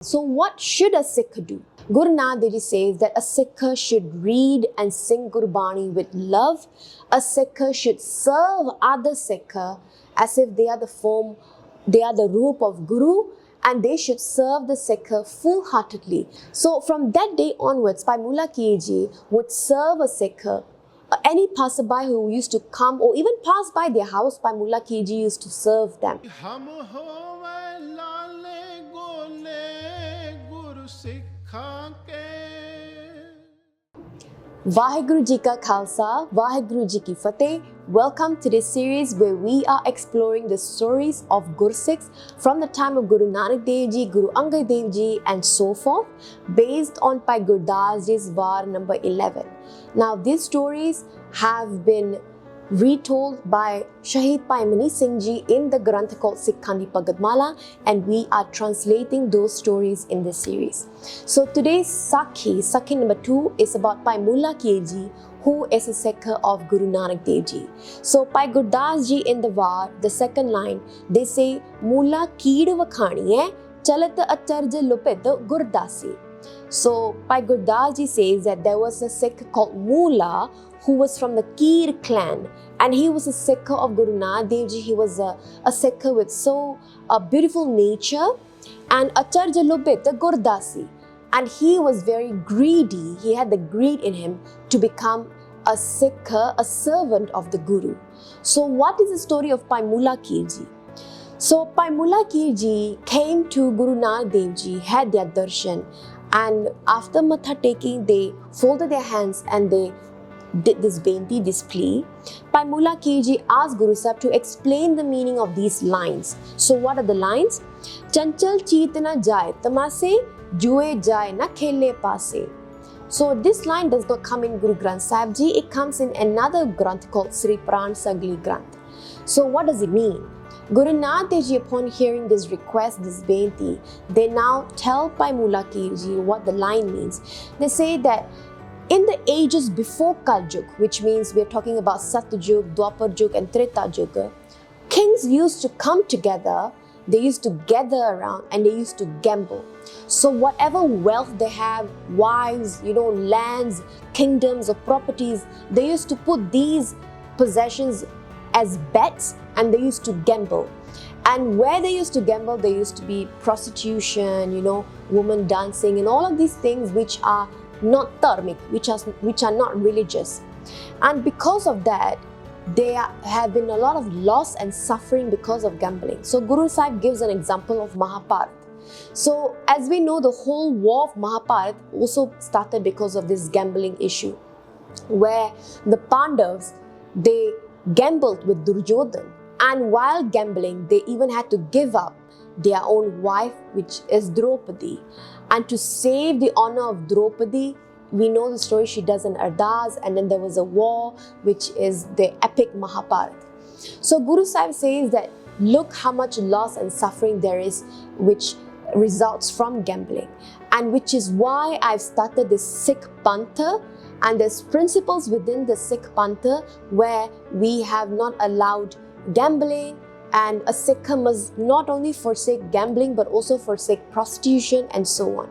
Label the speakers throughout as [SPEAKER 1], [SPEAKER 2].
[SPEAKER 1] So what should a Sikh do? Guru Nanak Dev Ji says that a Sikh should read and sing Gurbani with love. A Sikh should serve other Sikh as if they are the roop of Guru, and they should serve the Sikh full-heartedly. So from that day onwards, Bhai Moola Keer Ji would serve a Sikh. Any passerby who used to come or even pass by their house, Bhai Moola Keer Ji used to serve them. Vaheguru Ji Ka Khalsa, Vaheguru Ji Ki Fateh. Welcome to this series where we are exploring the stories of Gursikhs from the time of Guru Nanak Dev Ji, Guru Angad Dev Ji and so forth, based on Bhai Gurdas Ji Vaar number 11. Now these stories have been retold by Shaheed Bhai Moola Singh Ji in the Granth called Sikha Di Bhagat Mala, and we are translating those stories in this series. So today's Sakhi number 2 is about Bhai Moola Keer Ji, who is a Sikh of Guru Nanak Dev Ji. So Bhai Gurdas Ji in the Vaar, the second line, they say, Moola Keer Vakhani hai, chalat acharj lupit Gurdasi. So Bhai Gurdas Ji says that there was a Sikh called Moola who was from the Keer clan, and he was a Sikh of Guru Nanak Dev Ji. He was a Sikh with a beautiful nature, and acharj lupit Gurdasi. And he was very greedy. He had the greed in him to become a Sikh, a servant of the Guru. So what is the story of Bhai Moola Keer Ji? So Bhai Moola Keer Ji came to Guru Nanak Dev Ji, had their darshan, and after matha taking, they folded their hands and they did this benti, this plea. Bhai Moola Keer Ji asked Guru Sahib to explain the meaning of these lines. So what are the lines? Chanchal cheet na jaye tamase, jue jaye na khele paase. So this line does not come in Guru Granth Sahib Ji, it comes in another Granth called Sri Pran Sagli Granth. So what does it mean? Guru Nanak Dev Ji, upon hearing this request, this benti, they now tell Bhai Moola Keer Ji what the line means. They say that in the ages before Kaljug, which means we're talking about Satyug, Dwapar Jug and Treta Jug, kings used to come together, they used to gather around and they used to gamble. So whatever wealth they have, wives, lands, kingdoms or properties, they used to put these possessions as bets and they used to gamble. And where they used to gamble, there used to be prostitution, woman dancing and all of these things which are not dharmic, which are not religious. And because of that, there have been a lot of loss and suffering because of gambling. So Guru Sahib gives an example of Mahabharata. So as we know, the whole war of Mahabharata also started because of this gambling issue, where the Pandavas, they gambled with Duryodhan, and while gambling, they even had to give up their own wife, which is Draupadi. And to save the honor of Draupadi, we know the story, she does an ardas, and then there was a war, which is the epic Mahabharata. So Guru Sahib says that look how much loss and suffering there is, which results from gambling. And which is why I've started this Sikh Pantha, and there's principles within the Sikh Pantha where we have not allowed gambling, and a Sikh must not only forsake gambling but also forsake prostitution and so on.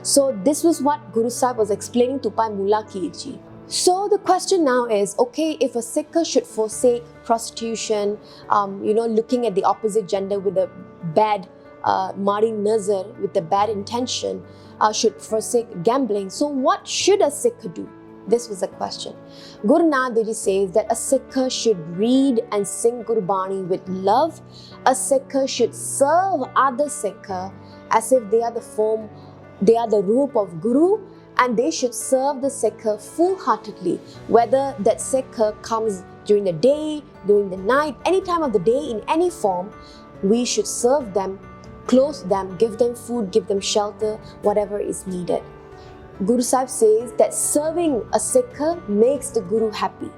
[SPEAKER 1] So this was what Guru Sahib was explaining to Bhai Moola Keer Ji. So the question now is, okay, if a Sikh should forsake prostitution, looking at the opposite gender with a bad Mari Nazar, with a bad intention, should forsake gambling, so what should a Sikh do? This was the question. Guru Nanak Dev Ji says that a Sikh should read and sing Gurbani with love. A Sikh should serve other Sikh as if they are the roop of Guru, and they should serve the Sikh full-heartedly, whether that Sikh comes during the day, during the night, any time of the day, in any form. We should serve them, clothe them, give them food, give them shelter, whatever is needed. Guru Sahib says that serving a Sikh makes the Guru happy.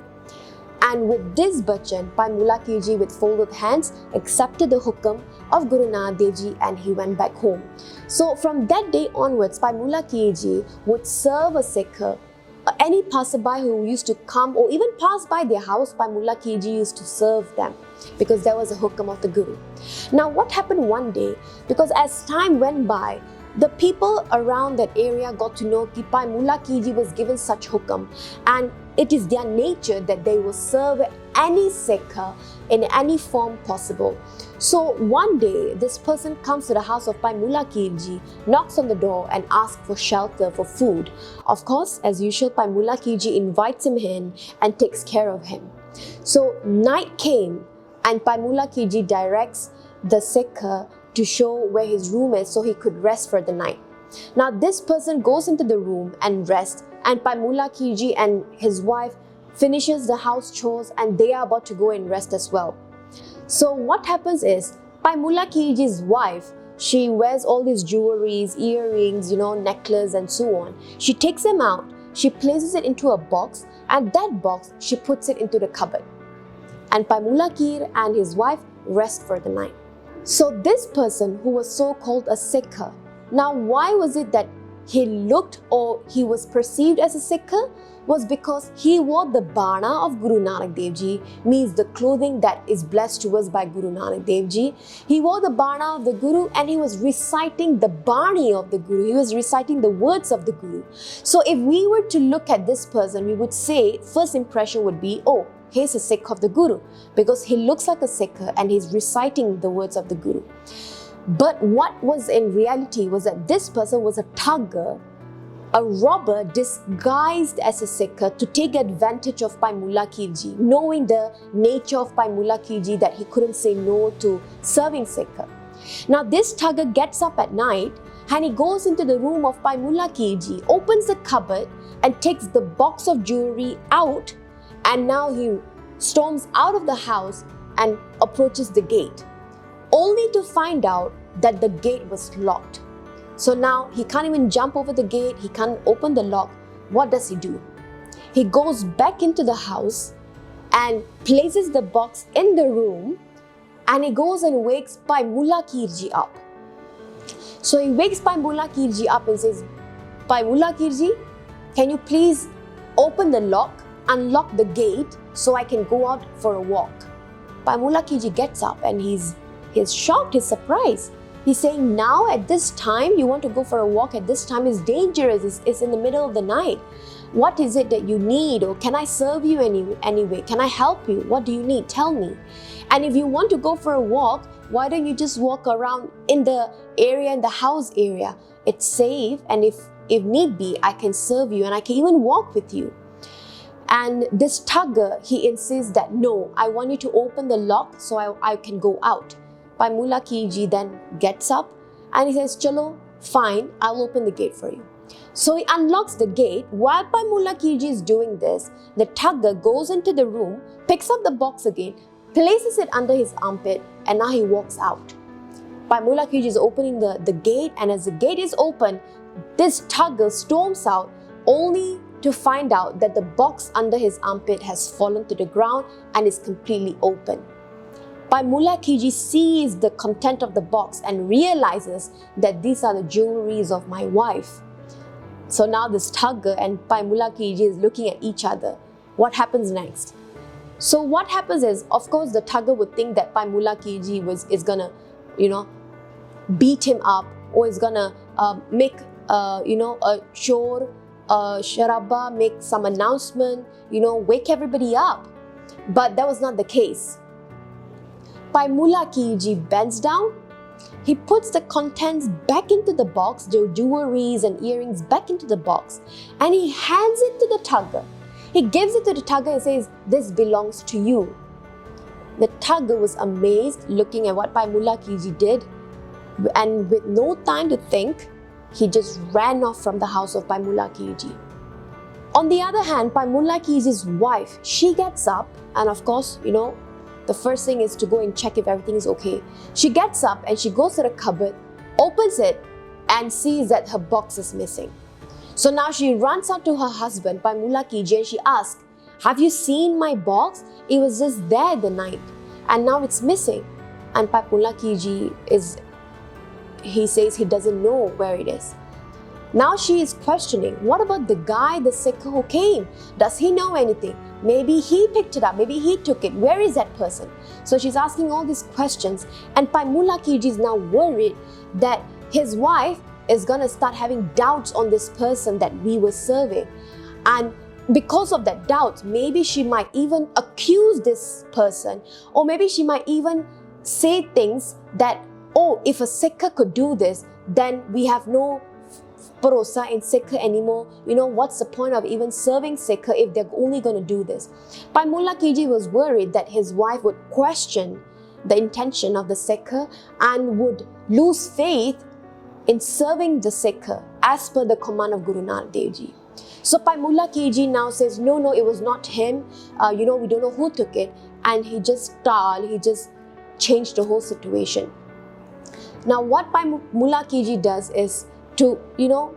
[SPEAKER 1] And with this bachan, Bhai Moola Keer Ji with folded hands accepted the hukam of Guru Nanak Dev Ji and he went back home. So from that day onwards, Bhai Moola Keer Ji would serve a Sikh. Any passerby who used to come or even pass by their house, Bhai Moola Keer Ji used to serve them because there was a hukam of the Guru. Now what happened one day, because as time went by, The people around that area got to know that Bhai Moola Keer Ji was given such hukam, and it is their nature that they will serve any Sikh in any form possible. So one day, this person comes to the house of Bhai Moola Keer Ji, knocks on the door and asks for shelter, for food. Of course, as usual, Bhai Moola Keer Ji invites him in and takes care of him. So night came and Bhai Moola Keer Ji directs the Sikh to show where his room is so he could rest for the night. Now this person goes into the room and rests, and Bhai Moola Keer Ji and his wife finishes the house chores and they are about to go and rest as well. So what happens is, Bhai Moola Keer Ji's wife, she wears all these jewelries, earrings, necklace and so on. She takes them out, she places it into a box, and that box she puts it into the cupboard. And Bhai Moola Keer and his wife rest for the night. So this person who was so-called a Sikh, now why was it that he looked or he was perceived as a Sikh? Was because he wore the bana of Guru Nanak Dev Ji, means the clothing that is blessed to us by Guru Nanak Dev Ji. He wore the bana of the Guru and he was reciting the bani of the Guru. He was reciting the words of the Guru. So if we were to look at this person, we would say, first impression would be, oh, he's a Sikh of the Guru, because he looks like a Sikh and he's reciting the words of the Guru. But what was in reality was that this person was a thugger, a robber disguised as a Sikh to take advantage of Bhai Moola Keer Ji, knowing the nature of Bhai Moola Keer Ji that he couldn't say no to serving Sikh. Now this thugger gets up at night and he goes into the room of Bhai Moola Keer Ji, opens the cupboard and takes the box of jewelry out, and now he storms out of the house and approaches the gate, only to find out that the gate was locked. So now he can't even jump over the gate, he can't open the lock. What does he do? He goes back into the house and places the box in the room, and he goes and wakes Bhai Moola Keer Ji up. So he wakes Bhai Moola Keer Ji up and says, Bhai Moola Keer Ji, can you please open the lock, unlock the gate so I can go out for a walk? Bhai Moola Keer Ji gets up and he's shocked, he's surprised. He's saying, now at this time, you want to go for a walk at this time? Is dangerous, it's in the middle of the night. What is it that you need? Or can I serve you anyway? Can I help you? What do you need? Tell me. And if you want to go for a walk, why don't you just walk around in the area, in the house area? It's safe, and if need be, I can serve you and I can even walk with you. And this thugger, he insists that, no, I want you to open the lock so I can go out. Bhai Moola Keer Ji then gets up and he says, Chalo, fine, I'll open the gate for you. So he unlocks the gate. While Bhai Moola Keer Ji is doing this, the thugger goes into the room, picks up the box again, places it under his armpit, and now he walks out. Bhai Moola Keer Ji is opening the gate, and as the gate is open, this thugger storms out, only to find out that the box under his armpit has fallen to the ground and is completely open. Bhai Moola Keer Ji sees the content of the box and realizes that these are the jewelries of my wife. So now this thugger and Bhai Moola Keer Ji is looking at each other. What happens next? So what happens is, of course, the thugger would think that Bhai Moola Keer Ji is gonna, beat him up, or is gonna make a chore, sharaba, make some announcement, wake everybody up. But that was not the case. Bhai Moola Keer Ji bends down, he puts the contents back into the box, the jewelries and earrings back into the box, and he hands it to the thugger. He gives it to the thugger and says, this belongs to you. The thugger was amazed looking at what Bhai Moola Keer Ji did, and with no time to think, he just ran off from the house of Bhai Moola Keer Ji. On the other hand, Bhai Moola Keer Ji's wife, she gets up, and of course, the first thing is to go and check if everything is okay. She gets up and she goes to the cupboard, opens it, and sees that her box is missing. So now she runs out to her husband, Bhai Moola Keer Ji, and she asks, have you seen my box? It was just there the night, and now it's missing. And Bhai Moola Keer Ji he says he doesn't know where it is. Now she is questioning, what about the guy, the Sikh who came? Does he know anything? Maybe he picked it up, maybe he took it. Where is that person? So she's asking all these questions, and Bhai Moola Keer Ji is now worried that his wife is going to start having doubts on this person that we were serving. And because of that doubt, maybe she might even accuse this person, or maybe she might even say things that, oh, if a Sikh could do this, then we have no bharosa in Sikh anymore. What's the point of even serving Sikh if they're only going to do this? Bhai Moola Keer Ji was worried that his wife would question the intention of the Sikh and would lose faith in serving the Sikh as per the command of Guru Nanak Dev Ji. So Bhai Moola Keer Ji now says, no, it was not him. We don't know who took it. And he just changed the whole situation. Now what Bhai Moola Keer Ji does is to,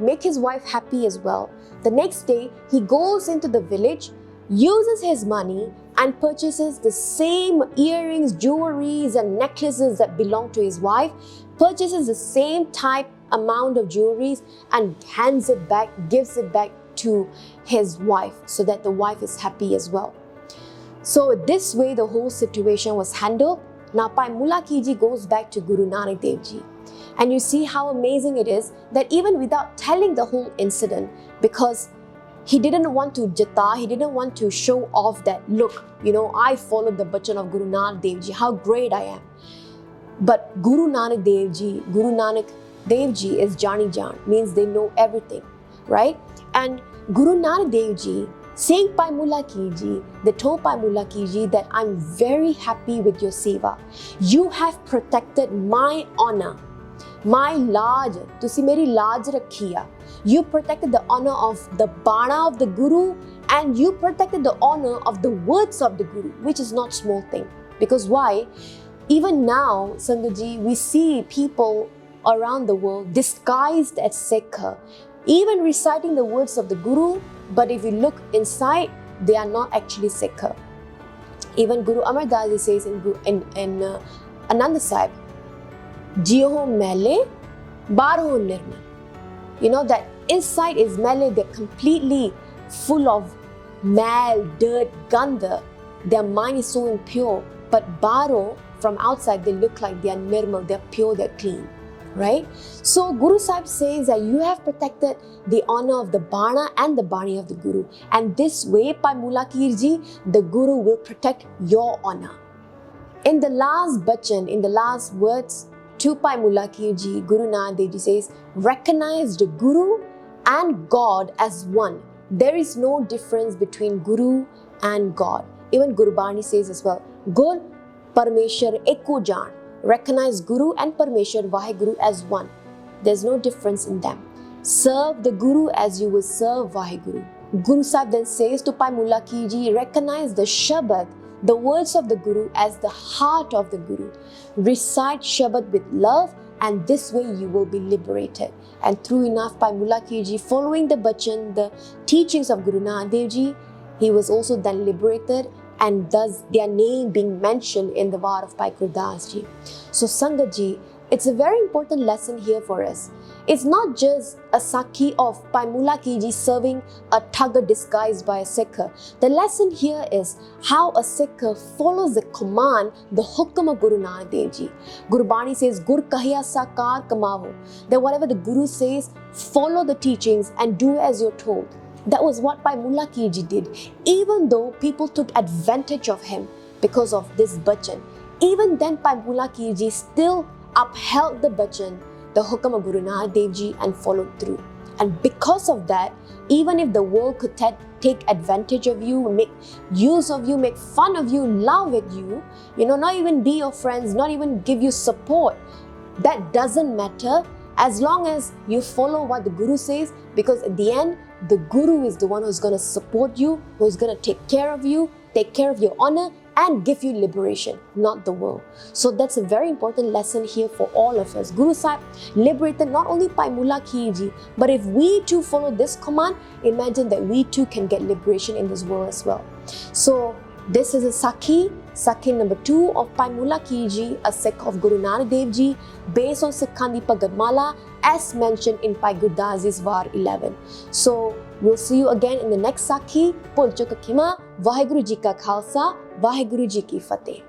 [SPEAKER 1] make his wife happy as well. The next day, he goes into the village, uses his money and purchases the same earrings, jewelries and necklaces that belong to his wife, purchases the same type amount of jewelries and hands it back, gives it back to his wife so that the wife is happy as well. So this way the whole situation was handled. Now Bhai Moola Keer Ji goes back to Guru Nanak Dev Ji. And you see how amazing it is that even without telling the whole incident, because he didn't want to jata, he didn't want to show off that, look, I followed the bachan of Guru Nanak Dev Ji, how great I am. But Guru Nanak Dev Ji is Jani Jan, means they know everything, right? And Guru Nanak Dev Ji, saying Bhai Moola Keer Ji, they told Bhai Moola Keer Ji that I'm very happy with your seva. You have protected my honor. My लाज, तुसी मेरी लाज रखिया. You protected the honor of the bana of the Guru, and you protected the honor of the words of the Guru, which is not small thing. Because why? Even now, Sangaji, we see people around the world disguised as Sikh, even reciting the words of the Guru, but if you look inside, they are not actually Sikh. Even Guru Amar Das Ji says in Ananda Sahib, Jiho mele, barho nirmal. That inside is mele, they're completely full of mal, dirt, gandha. Their mind is so impure. But baro, from outside, they look like they are nirmal, they're pure, they're clean. Right? So Guru Sahib says that you have protected the honor of the Bana and the Bani of the Guru. And this way, Bhai Moola Keer Ji, the Guru will protect your honor. In the last bachan, in the last words, to Bhai Moola Keer Ji, Guru Nanak Dev Ji says, recognize the Guru and God as one. There is no difference between Guru and God. Even Guru Bani says as well, Gur Parmeshwar Eko Jaan. Recognize Guru and Parmeshwar Vaheguru as one. There's no difference in them. Serve the Guru as you will serve Vaheguru. Guru Sahib then says to Bhai Moola Keer Ji, recognize the Shabad, the words of the Guru, as the heart of the Guru. Recite Shabad with love, and this way you will be liberated. And true enough, Bhai Moola Keer Ji, following the bachan, the teachings of Guru Nanak Dev Ji, he was also then liberated, and thus their name being mentioned in the Vaar of Bhai Gurdas Ji. So Sangat Ji, it's a very important lesson here for us. It's not just a Sakhi of Bhai Moola Keer Ji serving a thugger disguised by a Sikh. The lesson here is how a Sikh follows the command, the hukam of Guru Nanak Dev Ji. Guru Bani says, Gur kahiya sakar kamavo. That whatever the Guru says, follow the teachings and do as you're told. That was what Bhai Moola Keer Ji did. Even though people took advantage of him because of this bachan, even then Bhai Moola Keer Ji still upheld the bachan, the hukam of Guru Nanak Dev Ji, and followed through. And because of that, even if the world could take advantage of you, make use of you, make fun of you, laugh at you, not even be your friends, not even give you support, that doesn't matter as long as you follow what the Guru says, because at the end, the Guru is the one who's going to support you, who's going to take care of you, take care of your honor, and give you liberation, not the world. So that's a very important lesson here for all of us. Guru Sahib liberated not only Bhai Moola Keer Ji, but if we too follow this command, imagine that we too can get liberation in this world as well. So this is a Sakhi number 2 of Bhai Moola Keer Ji, a Sikh of Guru Nanak Dev Ji, based on Sikha Di Bhagat Mala, as mentioned in Bhai Gurdas Ji Vaar 11. So we'll see you again in the next Sakhi. Pul Chuk Khima, Vaheguru Ji Ka Khalsa, Vaheguru Ji Ki Fateh.